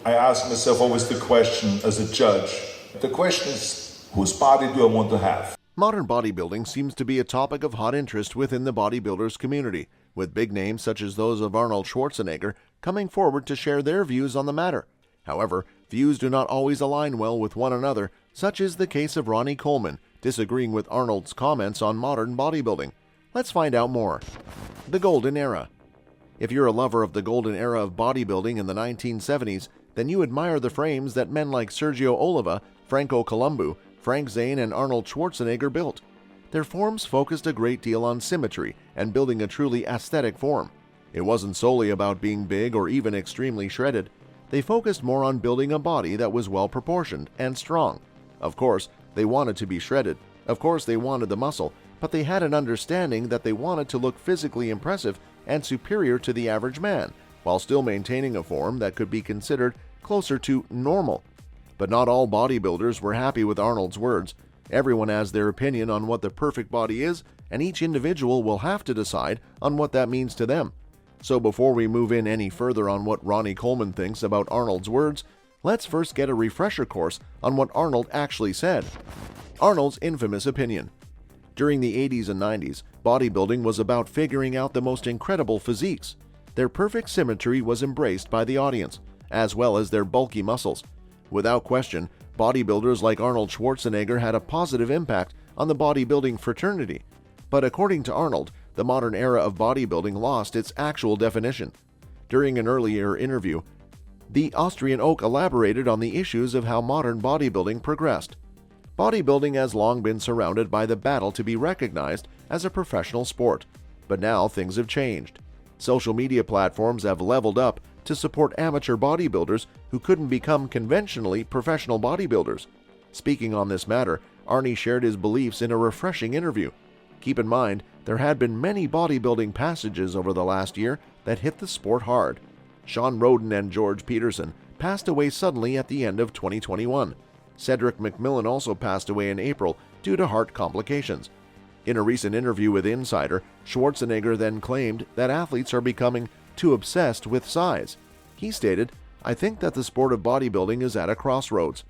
I ask myself always the question as a judge. The question is, whose body do I want to have? Modern bodybuilding seems to be a topic of hot interest within the bodybuilders community, with big names such as those of Arnold Schwarzenegger coming forward to share their views on the matter. However, views do not always align well with one another, such is the case of Ronnie Coleman disagreeing with Arnold's comments on modern bodybuilding. Let's find out more. The Golden Era. If you're a lover of the golden era of bodybuilding in the 1970s, then you admire the frames that men like Sergio Oliva, Franco Columbu, Frank Zane, and Arnold Schwarzenegger built. Their forms focused a great deal on symmetry and building a truly aesthetic form. It wasn't solely about being big or even extremely shredded. They focused more on building a body that was well proportioned and strong. Of course, they wanted to be shredded. Of course, they wanted the muscle, but they had an understanding that they wanted to look physically impressive and superior to the average man, while still maintaining a form that could be considered closer to normal. But not all bodybuilders were happy with Arnold's words. Everyone has their opinion on what the perfect body is, and each individual will have to decide on what that means to them. So before we move in any further on what Ronnie Coleman thinks about Arnold's words, let's first get a refresher course on what Arnold actually said. Arnold's infamous opinion. During the 80s and 90s, bodybuilding was about figuring out the most incredible physiques. Their perfect symmetry was embraced by the audience, as well as their bulky muscles. Without question, bodybuilders like Arnold Schwarzenegger had a positive impact on the bodybuilding fraternity. But according to Arnold, the modern era of bodybuilding lost its actual definition. During an earlier interview, the Austrian oak elaborated on the issues of how modern bodybuilding progressed. Bodybuilding has long been surrounded by the battle to be recognized as a professional sport, but now things have changed. Social media platforms have leveled up to support amateur bodybuilders who couldn't become conventionally professional bodybuilders. Speaking on this matter, Arnie shared his beliefs in a refreshing interview. Keep in mind, there had been many bodybuilding passages over the last year that hit the sport hard. Sean Roden and George Peterson passed away suddenly at the end of 2021. Cedric McMillan also passed away in April due to heart complications. In a recent interview with Insider, Schwarzenegger then claimed that athletes are becoming too obsessed with size. He stated, "I think that the sport of bodybuilding is at a crossroads.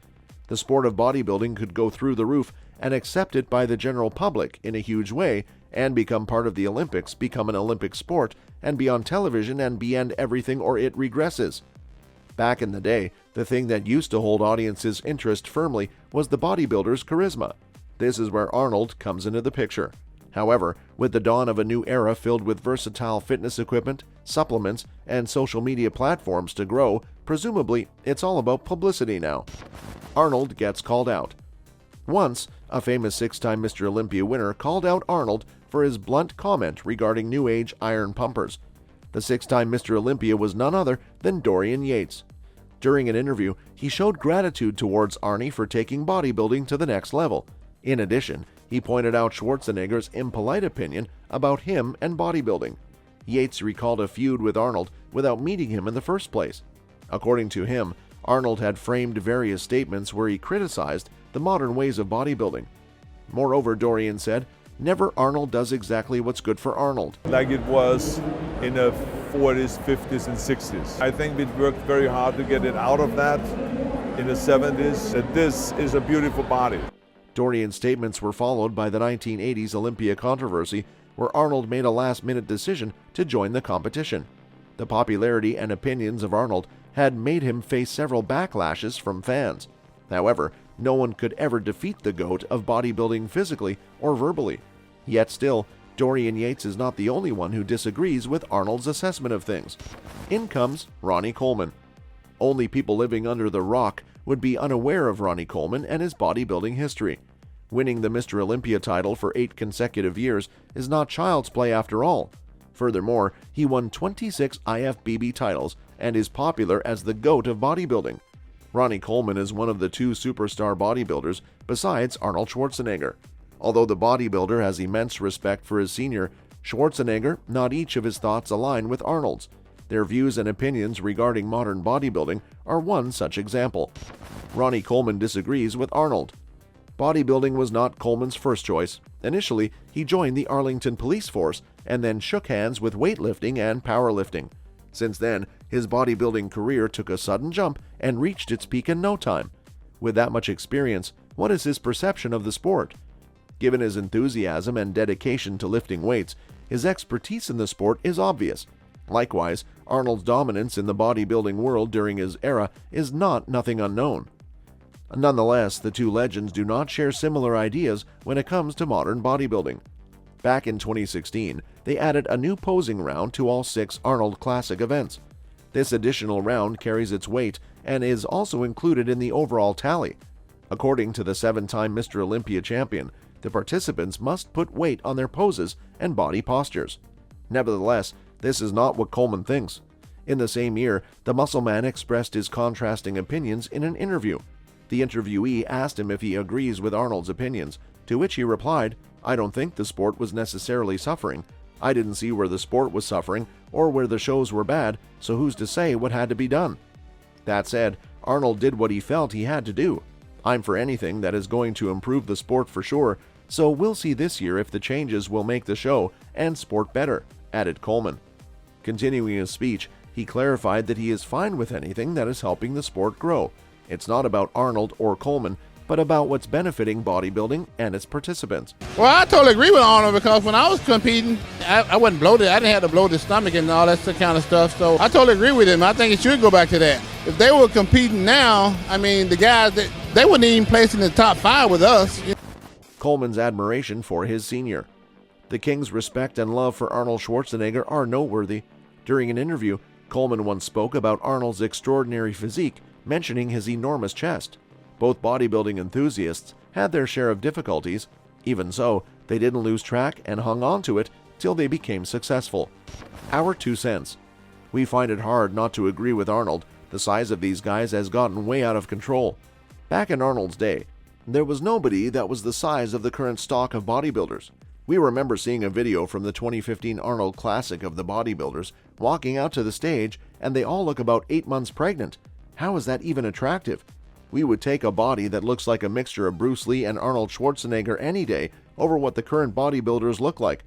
The sport of bodybuilding could go through the roof and accepted by the general public in a huge way and become part of the Olympics, become an Olympic sport, and be on television and be end everything or it regresses." Back in the day, the thing that used to hold audiences' interest firmly was the bodybuilder's charisma. This is where Arnold comes into the picture. However, with the dawn of a new era filled with versatile fitness equipment, supplements, and social media platforms to grow, presumably it's all about publicity now. Arnold gets called out. Once, a famous six-time Mr. Olympia winner called out Arnold for his blunt comment regarding New Age iron pumpers. The six-time Mr. Olympia was none other than Dorian Yates. During an interview, he showed gratitude towards Arnie for taking bodybuilding to the next level. In addition, he pointed out Schwarzenegger's impolite opinion about him and bodybuilding. Yates recalled a feud with Arnold without meeting him in the first place. According to him, Arnold had framed various statements where he criticized the modern ways of bodybuilding. Moreover, Dorian said, "Never Arnold does exactly what's good for Arnold." Like it was in the 40s, 50s, and 60s. I think we worked very hard to get it out of that in the 70s, that this is a beautiful body. Dorian's statements were followed by the 1980s Olympia controversy, where Arnold made a last-minute decision to join the competition. The popularity and opinions of Arnold had made him face several backlashes from fans. However, no one could ever defeat the GOAT of bodybuilding physically or verbally. Yet still, Dorian Yates is not the only one who disagrees with Arnold's assessment of things. In comes Ronnie Coleman. Only people living under the rock would be unaware of Ronnie Coleman and his bodybuilding history. Winning the Mr. Olympia title for 8 consecutive years is not child's play after all. Furthermore, he won 26 IFBB titles and is popular as the GOAT of bodybuilding. Ronnie Coleman is one of the 2 superstar bodybuilders besides Arnold Schwarzenegger. Although the bodybuilder has immense respect for his senior, Schwarzenegger, not each of his thoughts align with Arnold's. Their views and opinions regarding modern bodybuilding are one such example. Ronnie Coleman disagrees with Arnold. Bodybuilding was not Coleman's first choice. Initially, he joined the Arlington Police Force and then shook hands with weightlifting and powerlifting. Since then, his bodybuilding career took a sudden jump and reached its peak in no time. With that much experience, what is his perception of the sport? Given his enthusiasm and dedication to lifting weights, his expertise in the sport is obvious. Likewise, Arnold's dominance in the bodybuilding world during his era is nothing unknown. Nonetheless, the two legends do not share similar ideas when it comes to modern bodybuilding. Back in 2016, they added a new posing round to all 6 Arnold Classic events. This additional round carries its weight and is also included in the overall tally. According to the 7-time Mr. Olympia champion, the participants must put weight on their poses and body postures. Nevertheless, this is not what Coleman thinks. In the same year, the muscle man expressed his contrasting opinions in an interview. The interviewee asked him if he agrees with Arnold's opinions, to which he replied, "I don't think the sport was necessarily suffering. I didn't see where the sport was suffering or where the shows were bad, so who's to say what had to be done?" That said, Arnold did what he felt he had to do. "I'm for anything that is going to improve the sport for sure, so we'll see this year if the changes will make the show and sport better," added Coleman. Continuing his speech, he clarified that he is fine with anything that is helping the sport grow. It's not about Arnold or Coleman, but about what's benefiting bodybuilding and its participants. Well, I totally agree with Arnold because when I was competing, I wasn't bloated. I didn't have to bloat the stomach and all that kind of stuff. So I totally agree with him. I think it should go back to that. If they were competing now, I mean, the guys, they wouldn't even place in the top 5 with us. Coleman's admiration for his senior. The King's respect and love for Arnold Schwarzenegger are noteworthy. During an interview, Coleman once spoke about Arnold's extraordinary physique, mentioning his enormous chest. Both bodybuilding enthusiasts had their share of difficulties. Even so, they didn't lose track and hung on to it till they became successful. Our 2 cents. We find it hard not to agree with Arnold. The size of these guys has gotten way out of control. Back in Arnold's day, there was nobody that was the size of the current stock of bodybuilders. We remember seeing a video from the 2015 Arnold Classic of the bodybuilders walking out to the stage, and they all look about 8 months pregnant. How is that even attractive? We would take a body that looks like a mixture of Bruce Lee and Arnold Schwarzenegger any day over what the current bodybuilders look like.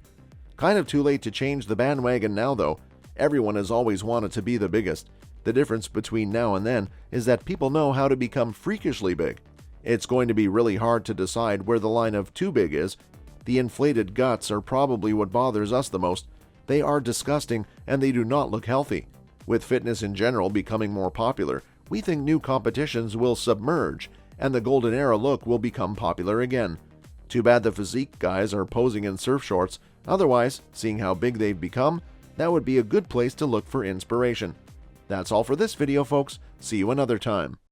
Kind of too late to change the bandwagon now, though. Everyone has always wanted to be the biggest. The difference between now and then is that people know how to become freakishly big. It's going to be really hard to decide where the line of too big is. The inflated guts are probably what bothers us the most. They are disgusting and they do not look healthy. With fitness in general becoming more popular, we think new competitions will submerge and the golden era look will become popular again. Too bad the physique guys are posing in surf shorts. Otherwise, seeing how big they've become, that would be a good place to look for inspiration. That's all for this video, folks. See you another time.